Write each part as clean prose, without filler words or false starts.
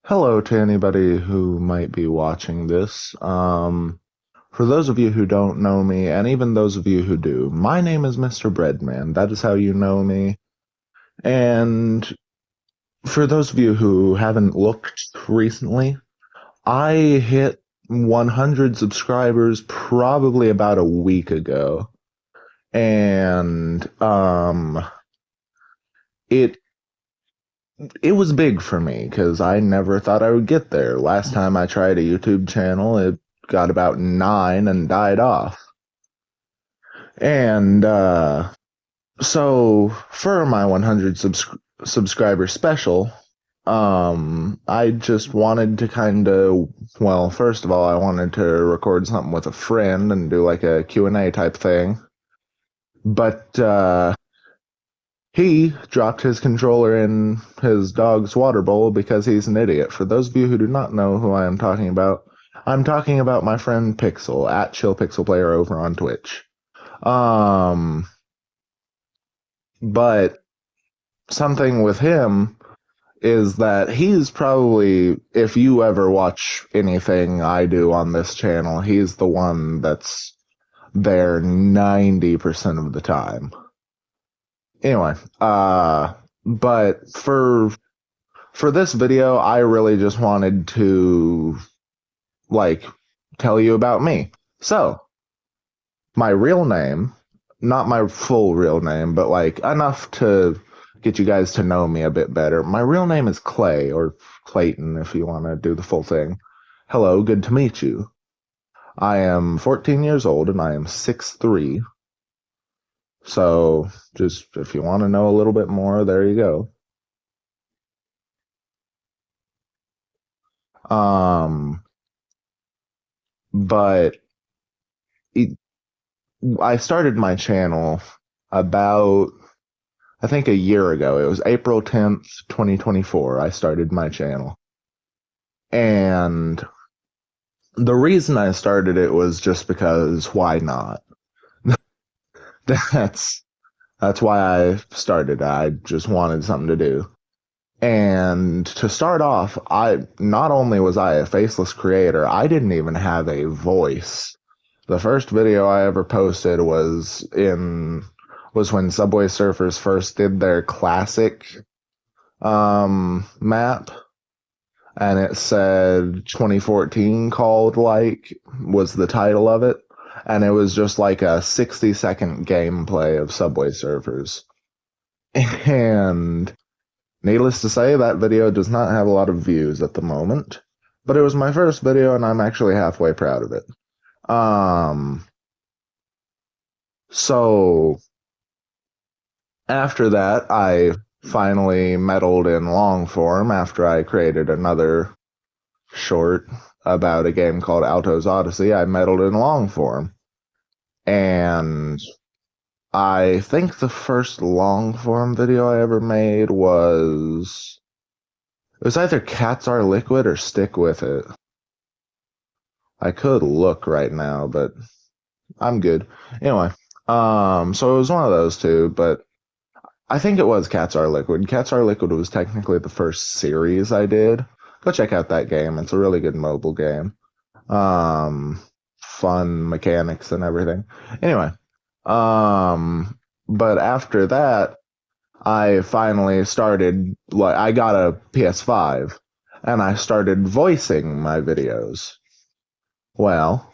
Hello to anybody who might be watching this. For those of you who don't know me, and even those of you who do, my name is Mr. Breadman. That is how you know me. And for those of you who haven't looked recently, I hit 100 subscribers probably about a week ago. And it it was big for me because I never thought I would get there. Last time I tried a YouTube channel, it got about 9 and died off. And so for my 100 subscriber special, I just wanted to kind of, well, first of all, I wanted to record something with a friend and do like a Q&A type thing. But he dropped his controller in his dog's water bowl because he's an idiot. For those of you who do not know who I am talking about, I'm talking about my friend Pixel at ChillPixelPlayer over on Twitch. But something with him is that he's probably, if you ever watch anything I do on this channel, he's the one that's there 90% of the time. Anyway, but for this video, I really just wanted to like tell you about me. So, my real name, not my full real name, but like enough to get you guys to know me a bit better. My real name is Clay, or Clayton if you want to do the full thing. Hello, good to meet you. I am 14 years old and I am 6'3". So, just if you want to know a little bit more, there you go. Um, but it, I started my channel about, I think, a year ago. It was April 10th, 2024. I started my channel. And the reason I started it was just because why not? That's that's why I started. I just wanted something to do. And to start off, I not only was I a faceless creator, I didn't even have a voice. The first video I ever posted was when Subway Surfers first did their classic map, and it said 2014 called like was the title of it, and it was just like a 60-second gameplay of Subway Surfers. And needless to say, that video does not have a lot of views at the moment, but it was my first video and I'm actually halfway proud of it. So after that, I finally meddled in long form after I created another short about a game called Alto's Odyssey. I meddled in long form. And I think the first long form video I ever made was either Cats Are Liquid or Stick With It. I could look right now, but I'm good. Anyway, so it was one of those two, but I think it was Cats Are Liquid. Cats Are Liquid was technically the first series I did. Go check out that game. It's a really good mobile game. Fun mechanics and everything. Anyway, but after that, I finally started, like, I got a PS5 and I started voicing my videos. Well,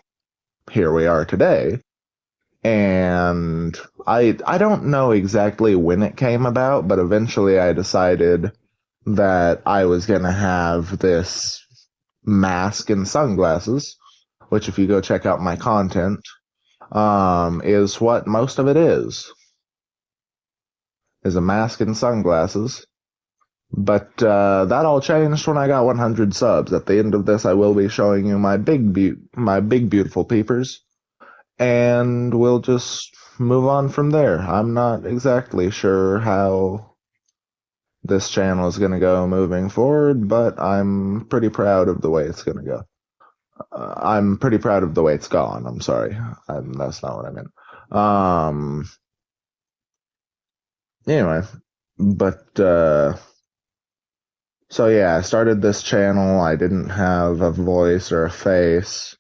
here we are today. And I don't know exactly when it came about, but eventually I decided that I was going to have this mask and sunglasses, which if you go check out my content, is what most of it is a mask and sunglasses. But that all changed when I got 100 subs. At the end of this, I will be showing you my big beautiful peepers, and we'll just move on from there. I'm not exactly sure how this channel is going to go moving forward, but I'm pretty proud of the way it's going to go. I'm pretty proud of the way it's gone. I'm sorry. That's not what I meant. Anyway, but So yeah, I started this channel. I didn't have a voice or a face.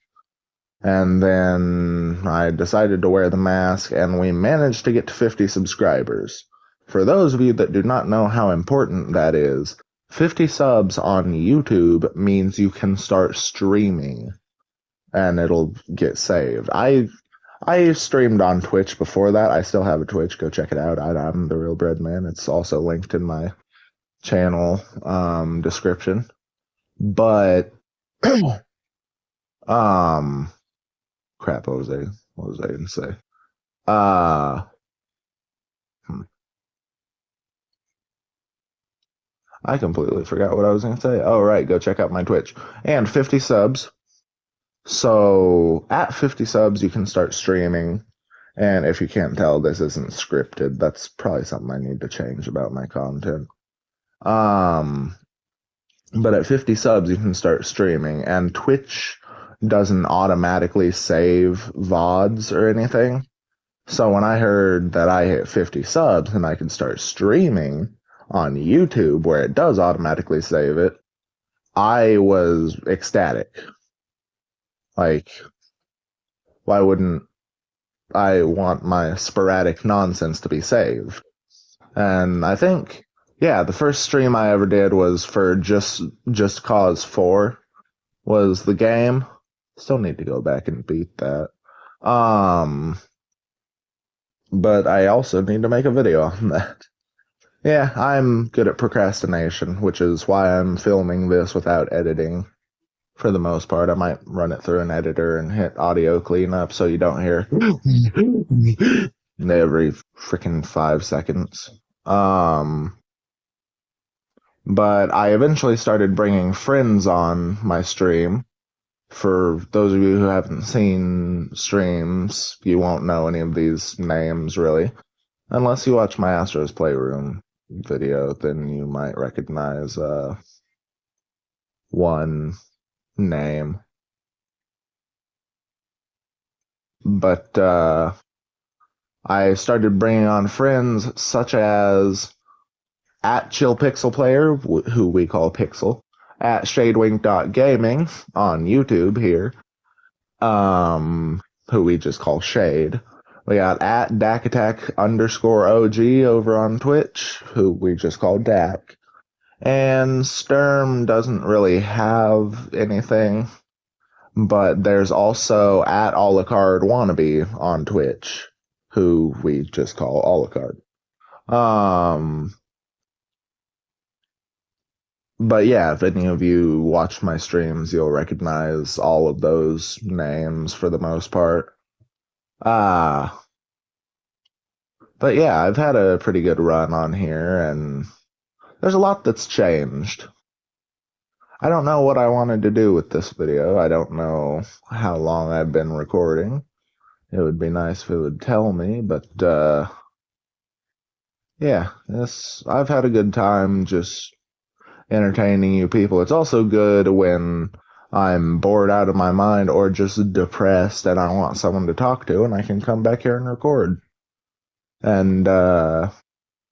And then I decided to wear the mask, and we managed to get to 50 subscribers. For those of you that do not know how important that is, 50 subs on YouTube means you can start streaming, and it'll get saved. I streamed on Twitch before that. I still have a Twitch. Go check it out. I'm the Real Bread Man. It's also linked in my channel description. But um crap, what was I gonna say? Uh hmm, I completely forgot what I was gonna say. Oh right, go check out my Twitch. And 50 subs. So at 50 subs you can start streaming. And if you can't tell, this isn't scripted. That's probably something I need to change about my content. Um but at 50 subs you can start streaming, and Twitch doesn't automatically save VODs or anything. So when I heard that I hit 50 subs and I could start streaming on YouTube where it does automatically save it, I was ecstatic. Like, why wouldn't I want my sporadic nonsense to be saved? And I think, yeah, the first stream I ever did was for Just Cause 4 was the game. Still need to go back and beat that. But I also need to make a video on that. Yeah, I'm good at procrastination, which is why I'm filming this without editing. For the most part, I might run it through an editor and hit audio cleanup so you don't hear every freaking 5 seconds. But I eventually started bringing friends on my stream. For those of you who haven't seen streams, you won't know any of these names really. Unless you watch my Astro's Playroom video, then you might recognize one name. But I started bringing on friends such as at ChillPixelPlayer, who we call Pixel, at Shadewink.gaming on YouTube here, who we just call Shade. We got at DakAttack_OG over on Twitch, who we just call Dak. And Sturm doesn't really have anything, but there's also at Alucard Wannabe on Twitch, who we just call Alucard. But yeah, if any of you watch my streams, you'll recognize all of those names for the most part. But yeah, I've had a pretty good run on here, and there's a lot that's changed. I don't know what I wanted to do with this video. I don't know how long I've been recording. It would be nice if it would tell me, but yeah, I've had a good time just entertaining you people. It's also good when I'm bored out of my mind or just depressed and I want someone to talk to, and I can come back here and record. And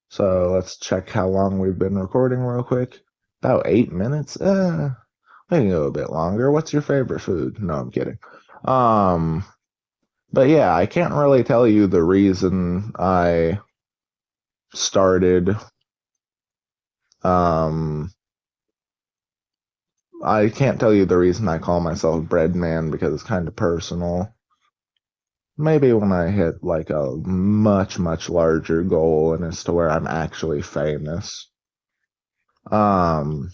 so let's check how long we've been recording real quick. About 8 minutes. We can go a bit longer. What's your favorite food? No, I'm kidding. But yeah, I can't really tell you the reason I started. I can't tell you the reason I call myself Bread Man because it's kind of personal. Maybe when I hit like a much, much larger goal and it's to where I'm actually famous. But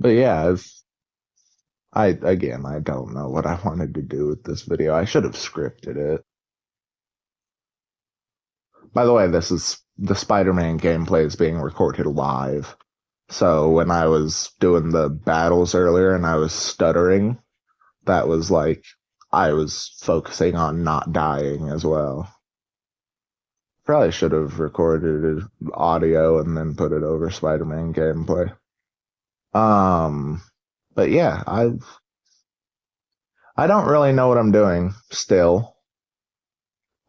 yeah, I don't know what I wanted to do with this video. I should have scripted it. By the way, this is the Spider-Man gameplay is being recorded live. So when I was doing the battles earlier and I was stuttering, that was like I was focusing on not dying as well. Probably should have recorded audio and then put it over Spider-Man gameplay. But yeah, I don't really know what I'm doing still.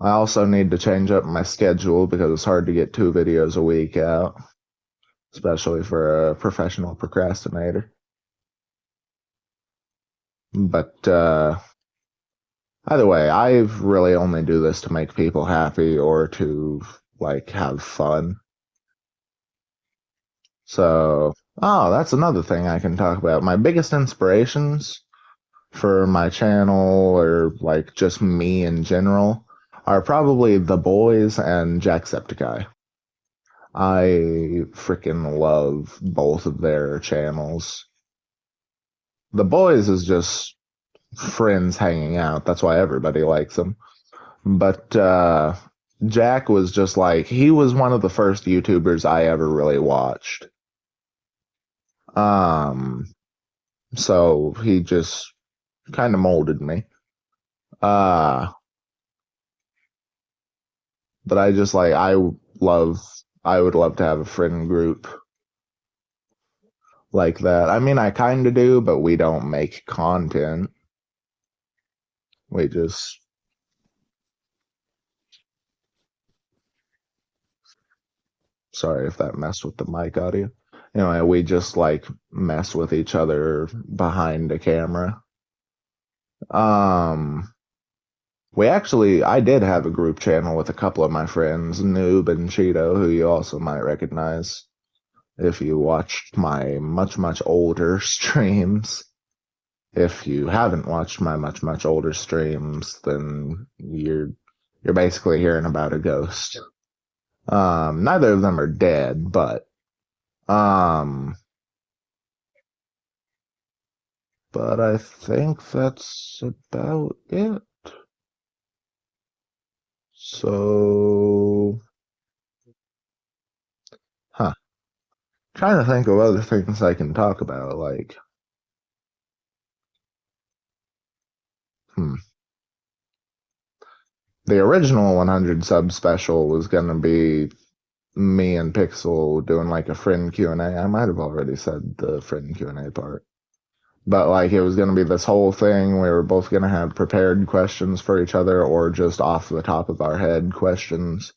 I also need to change up my schedule because it's hard to get 2 videos a week out. especially for a professional procrastinator. But either way, I really only do this to make people happy or to like have fun. So, oh, that's another thing I can talk about. My biggest inspirations for my channel or like just me in general are probably The Boys and Jacksepticeye. I freaking love both of their channels. The Boys is just friends hanging out. That's why everybody likes them. But Jack was just like, he was one of the first YouTubers I ever really watched. Um, so he just kind of molded me. Uh, but I just like, I would love to have a friend group like that. I mean, I kind of do, but we don't make content. We just, sorry if that messed with the mic audio. Anyway, we just like mess with each other behind the camera. Um, I did have a group channel with a couple of my friends, Noob and Cheeto, who you also might recognize if you watched my much, much older streams. If you haven't watched my much, much older streams, then you're basically hearing about a ghost. Neither of them are dead, um, but I think that's about it. So, huh. Trying to think of other things I can talk about, like, hmm. The original 100 sub special was gonna be me and Pixel doing like a friend Q&A. I might have already said the friend Q&A part. But like it was gonna be this whole thing. We were both gonna have prepared questions for each other or just off the top of our head questions.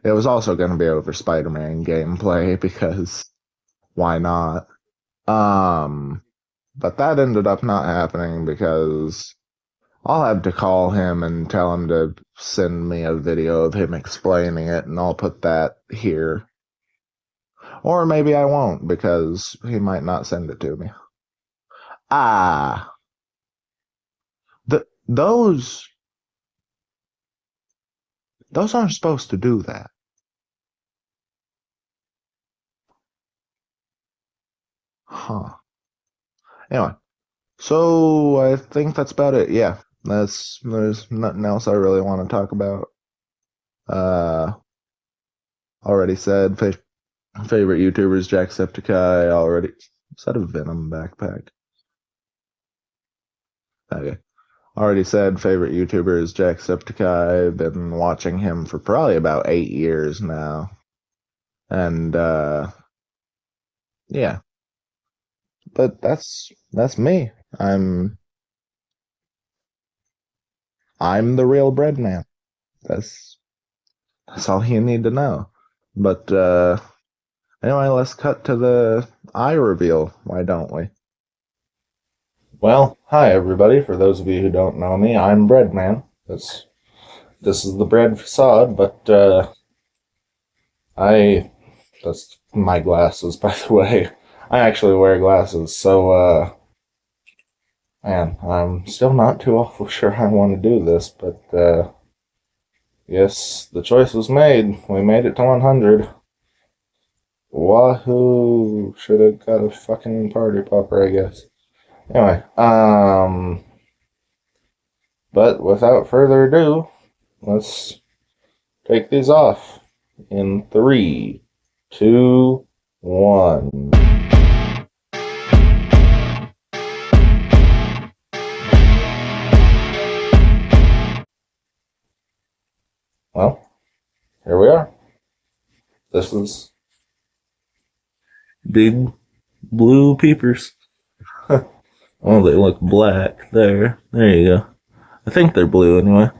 It was also gonna be over Spider-Man gameplay because why not? Um, but that ended up not happening because I'll have to call him and tell him to send me a video of him explaining it, and I'll put that here. Or maybe I won't because he might not send it to me. Ah, those aren't supposed to do that. Huh. Anyway, so I think that's about it. Yeah, there's nothing else I really want to talk about. Uh, already said favorite YouTubers Jacksepticeye. Already said a Venom backpack. Okay. Already said favorite YouTuber is Jacksepticeye. I've been watching him for probably about 8 years now. And yeah. But that's me. I'm the real bread man. That's that's all you need to know. But anyway, let's cut to the eye reveal. Why don't we? Well, hi everybody. For those of you who don't know me, I'm Breadman. This is the bread facade, but I that's my glasses, by the way. I actually wear glasses, so man, I'm still not too awful sure I want to do this, but yes, the choice was made. We made it to 100. Wahoo! Should have got a fucking party popper, I guess. Anyway, but without further ado, let's take these off in 3, 2, 1. Well, here we are. This is big blue peepers. Oh, they look black. There you go. I think they're blue anyway.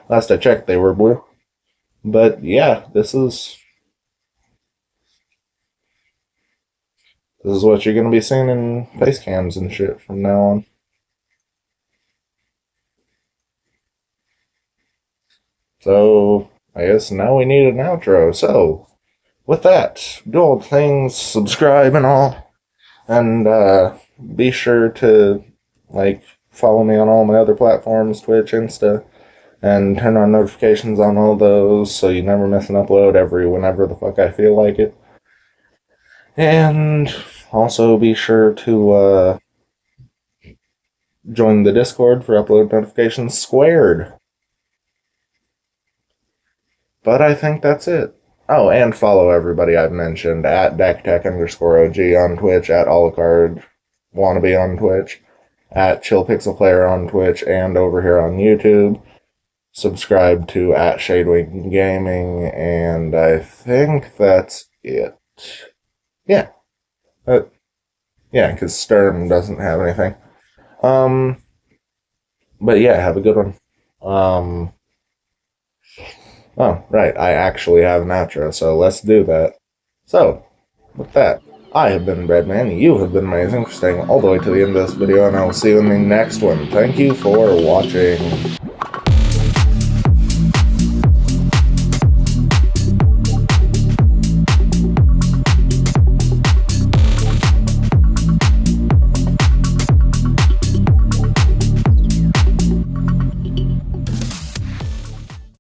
Last I checked, they were blue. But yeah, this is This is what you're going to be seeing in face cams and shit from now on. So, I guess now we need an outro. So, with that, do all the things, subscribe and all, and be sure to, like, follow me on all my other platforms, Twitch, Insta, and turn on notifications on all those so you never miss an upload whenever the fuck I feel like it. And also be sure to join the Discord for upload notifications squared. But I think that's it. Oh, and follow everybody I've mentioned at DeckTech_OG on Twitch, at Alucard Wannabe on Twitch, at ChillPixelPlayer on Twitch, and over here on YouTube. Subscribe to at Shadewing Gaming, and I think that's it. Yeah. Yeah, because Sturm doesn't have anything. But yeah, have a good one. Oh, right, I actually have an outro, so let's do that. So, with that, I have been Breadman, you have been amazing for staying all the way to the end of this video, and I will see you in the next one. Thank you for watching.